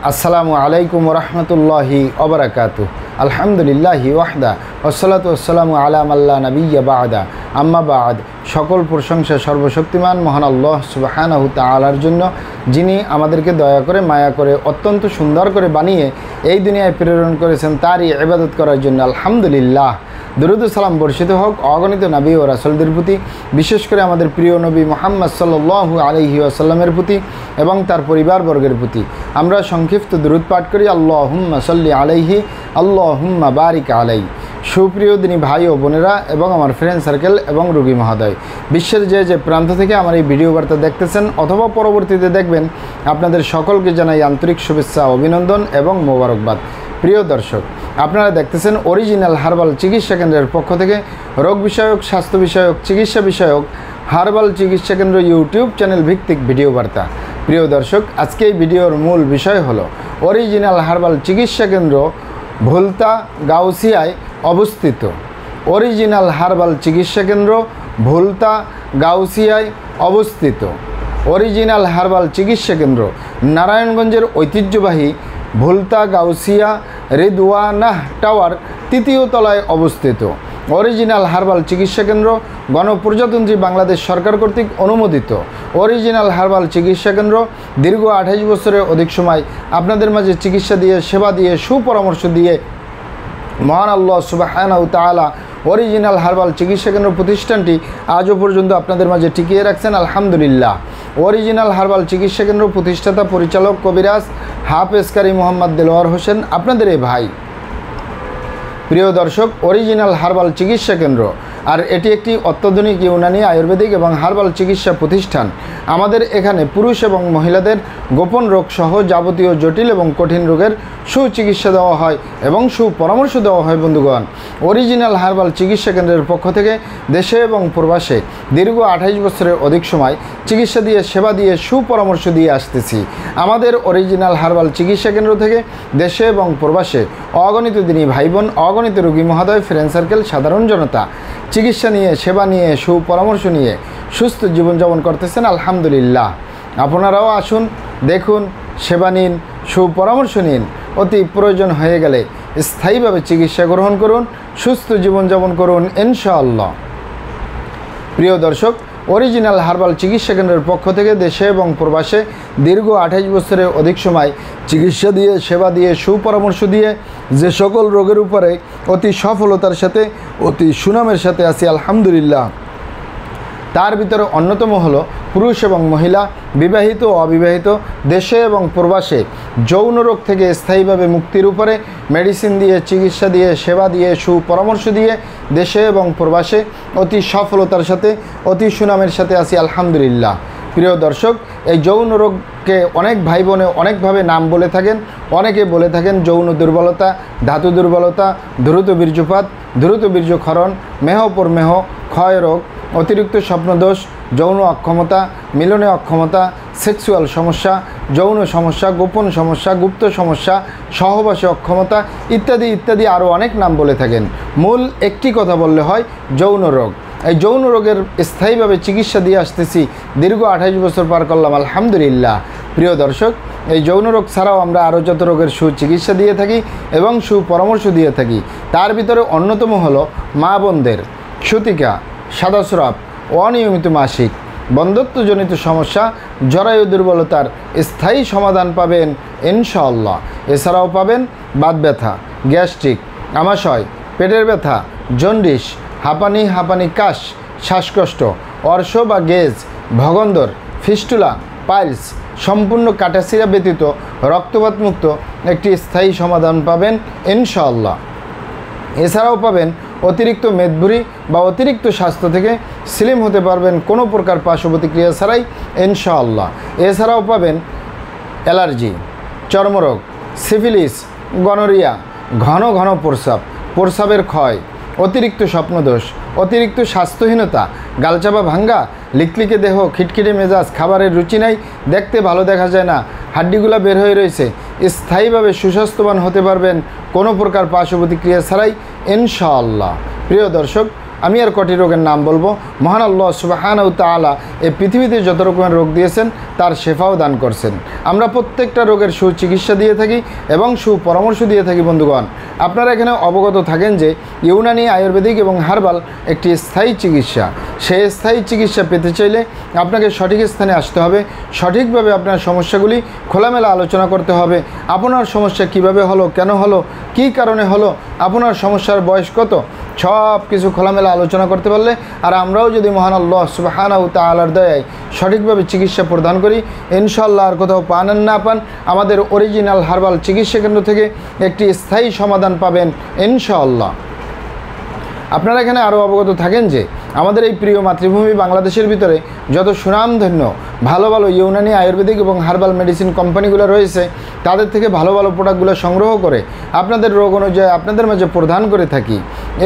আসসালামু আলাইকুম রহমতুল্লাহি ওবারাকাতু। আলহামদুলিল্লাহি ওয়াহদা ওয়াসসালাতু ওয়াসসালামু আলা মাল্লা নাবিয়্যা বা'দা আম্মা বা'দ। সকল প্রশংসা সর্বশক্তিমান মহান আল্লাহ সুবহানাহু তাআলার জন্য, যিনি আমাদেরকে দয়া করে মায়া করে অত্যন্ত সুন্দর করে বানিয়ে এই দুনিয়ায় প্রেরণ করেছেন তারই ইবাদত করার জন্য। আলহামদুলিল্লাহ। দরুদ ও সালাম বর্ষিত হোক অগণিত নবী ও রাসূলদের প্রতি, বিশেষ করে আমাদের প্রিয় নবী মুহাম্মদ সাল্লাল্লাহু আলাইহি ওয়াসাল্লামের প্রতি এবং তার পরিবারবর্গের প্রতি। আমরা সংক্ষিপ্ত দরুদ পাঠ করি। আল্লাহুম্মা সাল্লি আলাইহি, আল্লাহুম্মা বারিক আলাইহি। সুপ্রিয় দিনী ভাই ও বোনেরা এবং আমার ফ্রেন্ড সার্কেল এবং রোগী মহোদয়, বিশ্বের যে প্রান্ত থেকে আমার এই ভিডিও বার্তা দেখতেছেন অথবা পরবর্তীতে দেখবেন, আপনাদের সকলকে জানাই আন্তরিক শুভেচ্ছা, অভিনন্দন এবং মোবারকবাদ। প্রিয় দর্শক, আপনারা দেখতেছেন অরিজিনাল হার্বাল চিকিৎসা কেন্দ্রের পক্ষ থেকে রোগ বিষয়ক, স্বাস্থ্য বিষয়ক, চিকিৎসা বিষয়ক হার্বাল চিকিৎসা কেন্দ্র ইউটিউব চ্যানেল ভিত্তিক ভিডিও বার্তা। প্রিয় দর্শক, আজকে এই ভিডিওর মূল বিষয় হলো অরিজিনাল হার্বাল চিকিৎসা কেন্দ্র ভুলতা গাউসিয়ায় অবস্থিত। অরিজিনাল হার্বাল চিকিৎসা কেন্দ্র ভুলতা গাউসিয়ায় অবস্থিত। অরিজিনাল হার্বাল চিকিৎসা কেন্দ্র নারায়ণগঞ্জের ঐতিহ্যবাহী ভুলতা গাউসিয়া রিদওয়ানাহ টাওয়ার ৩য় তলায় অবস্থিত। অরিজিনাল হার্বাল চিকিৎসা কেন্দ্র গণপ্রজাতন্ত্রী বাংলাদেশ সরকার কর্তৃক অনুমোদিত। অরিজিনাল হার্বাল চিকিৎসা কেন্দ্র দীর্ঘ ২৮ বছরের অধিক সময় আপনাদের মাঝে চিকিৎসা দিয়ে, সেবা দিয়ে, সুপরামর্শ দিয়ে মহান আল্লাহ সুবহানাহু তাআলা অরিজিনাল হার্বাল চিকিৎসা কেন্দ্র প্রতিষ্ঠানটি আজও পর্যন্ত আপনাদের মাঝে টিকিয়ে রাখছেন। আলহামদুলিল্লাহ। অরিজিনাল হার্বাল চিকিৎসা কেন্দ্র প্রতিষ্ঠাতা পরিচালক কবিরাজ হাফেজ কারি মোহাম্মদ দেলোয়ার হোসেন, আপনাদের এই ভাই। প্রিয় দর্শক, অরিজিনাল হার্বাল চিকিৎসা কেন্দ্র আর এটি একটি অত্যাধুনিক ইউনানি, আয়ুর্বেদিক এবং হার্বাল চিকিৎসা প্রতিষ্ঠান। আমাদের এখানে পুরুষ এবং মহিলাদের গোপন রোগ সহ যাবতীয় জটিল এবং কঠিন রোগের সুচিকিৎসা দেওয়া হয় এবং সুপরামর্শ দেওয়া হয়। বন্ধুগণ, অরিজিনাল হার্বাল চিকিৎসা কেন্দ্রের পক্ষ থেকে দেশে এবং প্রবাসে দীর্ঘ ২৮ বছরের অধিক সময় চিকিৎসা দিয়ে, সেবা দিয়ে, সুপরামর্শ দিয়ে আসতেছি। আমাদের অরিজিনাল হার্বাল চিকিৎসা কেন্দ্র থেকে দেশে এবং প্রবাসে অগণিত দিনী ভাই বোন, অগণিত রোগী মহোদয়, ফ্রেন্ড সার্কেল, সাধারণ জনতা চিকিৎসা নিয়ে, সেবা নিয়ে, সুপরামর্শ নিয়ে সুস্থ জীবনযাপন করতেছেন। আলহামদুলিল্লাহ। আপনারাও আসুন, দেখুন, সেবা নিন, সুপরামর্শ নিন। অতি প্রয়োজন হয়ে গেলে স্থায়ীভাবে চিকিৎসা গ্রহণ করুন, সুস্থ জীবনযাপন করুন ইনশাআল্লাহ। প্রিয় দর্শক, অরিজিনাল হার্বাল চিকিৎসা কেন্দ্রের পক্ষ থেকে দেশে এবং প্রবাসে দীর্ঘ ২৮ বছরের অধিক সময় চিকিৎসা দিয়ে, সেবা দিয়ে, সুপরামর্শ দিয়ে যে সকল রোগের উপরে অতি সফলতার সাথে, অতি সুনামের সাথে আছি আলহামদুলিল্লাহ, তার ভিতরে অন্যতম হলো পুরুষ এবং মহিলা, বিবাহিত ও অবিবাহিত, দেশে এবং প্রবাসে যৌন রোগ থেকে স্থায়ীভাবে মুক্তির উপরে মেডিসিন দিয়ে, চিকিৎসা দিয়ে, সেবা দিয়ে, সুপরামর্শ দিয়ে দেশে এবং প্রবাসে অতি সফলতার সাথে, অতি সুনামের সাথে আছি আলহামদুলিল্লাহ। প্রিয় দর্শক, এই যৌন রোগকে অনেক ভাই বোনে অনেকভাবে নাম বলে থাকেন। অনেকে বলে থাকেন যৌন দুর্বলতা, ধাতু দুর্বলতা, দ্রুত বীর্যপাত, দ্রুত বীর্যক্ষরণ, মেহপর মেহ, ক্ষয় রোগ, অতিরিক্ত স্বপ্নদোষ, যৌন অক্ষমতা, মিলনে অক্ষমতা, সেক্সুয়াল সমস্যা, যৌন সমস্যা, গোপন সমস্যা, গুপ্ত সমস্যা, সহবাসে অক্ষমতা ইত্যাদি ইত্যাদি আরও অনেক নাম বলে থাকেন। মূল একটি কথা বললে হয়, যৌন রোগ। এই যৌন রোগের স্থায়ীভাবে চিকিৎসা দিয়ে আসতেছি, দীর্ঘ ২৮ বছর পার করলাম আলহামদুলিল্লাহ। প্রিয় দর্শক, এই যৌন রোগ ছাড়াও আমরা আরও যত রোগের সুচিকিৎসা দিয়ে থাকি এবং সুপরামর্শ দিয়ে থাকি, তার ভিতরে অন্যতম হলো মা বোনদের সূতিকা, সাদাস্রাব, অনিয়মিত মাসিক, বন্ধ্যত্বজনিত সমস্যা, জরায়ু দুর্বলতার স্থায়ী সমাধান পাবেন ইনশাআল্লাহ। এছাড়াও পাবেন বাত ব্যথা, গ্যাস্ট্রিক, আমাশয়, পেটের ব্যথা, জন্ডিস, হাঁপানি কাশ, শ্বাসকষ্ট, অর্শ বা গেজ, ভগন্দর, ফিস্টুলা, পাইলস, সম্পূর্ণ কাটাছিরা ব্যতীত রক্তপাত মুক্ত একটি স্থায়ী সমাধান পাবেন ইনশাআল্লাহ। এছাড়াও পাবেন অতিরিক্ত মেদভুরি বা অতিরিক্ত স্বাস্থ্য থেকে স্লিম হতে পারবেন কোনো প্রকার পার্শ্ব প্রতিক্রিয়া ছাড়াই ইনশাআল্লাহ। এছাড়াও পাবেন অ্যালার্জি, চর্মরোগ, সিফিলিস, গনোরিয়া, ঘন ঘন প্রস্রাবের ক্ষয়, অতিরিক্ত স্বপ্নদোষ, অতিরিক্ত স্বাস্থ্যহীনতা, গালচাপা ভাঙ্গা, লিকলিকে দেহ, খিটখিটে মেজাজ, খাবারের রুচি নাই, দেখতে ভালো দেখা যায় না, হাড্ডিগুলো বের হয়ে রয়েছে, স্থায়ীভাবে সুস্বাস্থ্যবান হতে পারবেন কোনো প্রকার পার্শ্ব প্রতিক্রিয়া ছাড়াই ইনশাআল্লাহ। প্রিয় দর্শক, আমি আর কটি রোগের নাম বলবো। মহান আল্লাহ সুবহানাহু ওয়া তাআলা এই পৃথিবীতে যত রকমের রোগ দিয়েছেন তার শেফাও দান করছেন। আমরা প্রত্যেকটা রোগের সুচিকিৎসা দিয়ে থাকি এবং সুপরামর্শ দিয়ে থাকি। বন্ধুগণ, আপনারা এখানে অবগত থাকেন যে ইউনানি, আয়ুর্বেদিক এবং হার্বাল একটি স্থায়ী চিকিৎসা। সেই স্থায়ী চিকিৎসা পেতে চাইলে আপনাকে সঠিক স্থানে আসতে হবে, সঠিকভাবে আপনার সমস্যাগুলি খোলামেলা আলোচনা করতে হবে। আপনার সমস্যা কিভাবে হলো, কেন হলো, কী কারণে হলো, আপনার সমস্যার বয়স কত, সব কিছু খোলামেলা আলোচনা করতে পারলে, আর আমরাও যদি মহান আল্লাহ সুবহানাহু ওয়া তাআলার দয়ায় সঠিকভাবে চিকিৎসা প্রদান করি, ইনশাআল্লাহ আর কোথাও পান আর না পান, আমাদের অরিজিনাল হার্বাল চিকিৎসা কেন্দ্র থেকে একটি স্থায়ী সমাধান পাবেন ইনশাআল্লাহ। আপনারা এখানে আরও অবগত থাকেন যে আমাদের এই প্রিয় মাতৃভূমি বাংলাদেশের ভিতরে যত সুনামধন্য ভালো ভালো ইউনানি, আয়ুর্বেদিক এবং হার্বাল মেডিসিন কোম্পানিগুলো রয়েছে, তাদের থেকে ভালো ভালো প্রোডাক্টগুলো সংগ্রহ করে আপনাদের রোগ অনুযায়ী আপনাদের মাঝে প্রদান করে থাকি।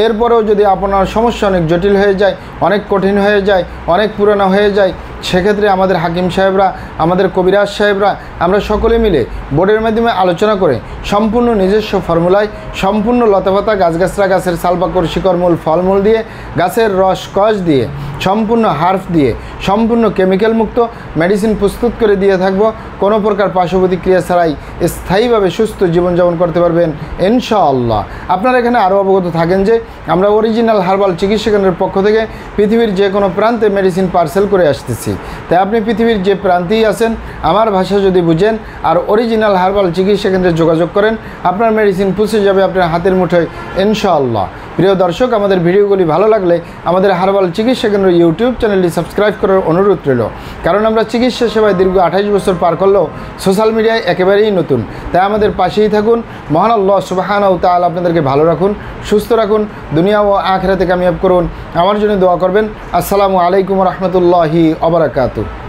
এরপরেও যদি আপনার সমস্যা অনেক জটিল হয়ে যায়, অনেক কঠিন হয়ে যায়, অনেক পুরানো হয়ে যায়, সেক্ষেত্রে আমাদের হাকিম সাহেবরা, আমাদের কবিরাজ সাহেবরা, আমরা সকলে মিলে বোর্ডের মাধ্যমে আলোচনা করে সম্পূর্ণ নিজস্ব ফর্মুলায়, সম্পূর্ণ লতাপাতা, গাছগাছরা, গাছের সালবাকর, শিকড়মূল, ফলমূল দিয়ে, গাছের রস কষ দিয়ে, সম্পূর্ণ হার্ব দিয়ে, সম্পূর্ণ কেমিক্যাল মুক্ত মেডিসিন প্রস্তুত করে দিয়ে থাকবো। কোনো প্রকার পার্শ্ব প্রতিক্রিয়া ছাড়াই স্থায়ীভাবে সুস্থ জীবনযাপন করতে পারবেন ইনশাআল্লাহ। আপনারা এখানে আরও অবগত থাকেন যে আমরা অরিজিনাল হার্বাল চিকিৎসা কেন্দ্রের পক্ষ থেকে পৃথিবীর যে কোনো প্রান্তে মেডিসিন পার্সেল করে আসতেছি। তাই আপনি পৃথিবীর যে প্রান্তেই আছেন, আমার ভাষা যদি বুঝেন আর অরিজিনাল হার্বাল চিকিৎসা কেন্দ্রে যোগাযোগ করেন, আপনার মেডিসিন পৌঁছে যাবে আপনার হাতের মুঠোয় ইনশাআল্লাহ। প্রিয় দর্শক, আমাদের ভিডিওগুলি ভালো লাগলে আমাদের হার্বাল চিকিৎসা কেন্দ্র ইউটিউব চ্যানেলটি সাবস্ক্রাইব করার অনুরোধ রইল। কারণ আমরা চিকিৎসা সেবায় দীর্ঘ 28 বছর পার করলেও সোশ্যাল মিডিয়ায় একেবারেই নতুন। তাই আমাদের পাশেই থাকুন। মহান আল্লাহ সুবহানাহু ওয়া তাআলা আপনাদেরকে ভালো রাখুন, সুস্থ রাখুন, দুনিয়া ও আখিরাতে কামিয়াব করুন। আমার জন্য দোয়া করবেন। আসসালামু আলাইকুম ওয়া রাহমাতুল্লাহি ওয়া বারাকাতুহু।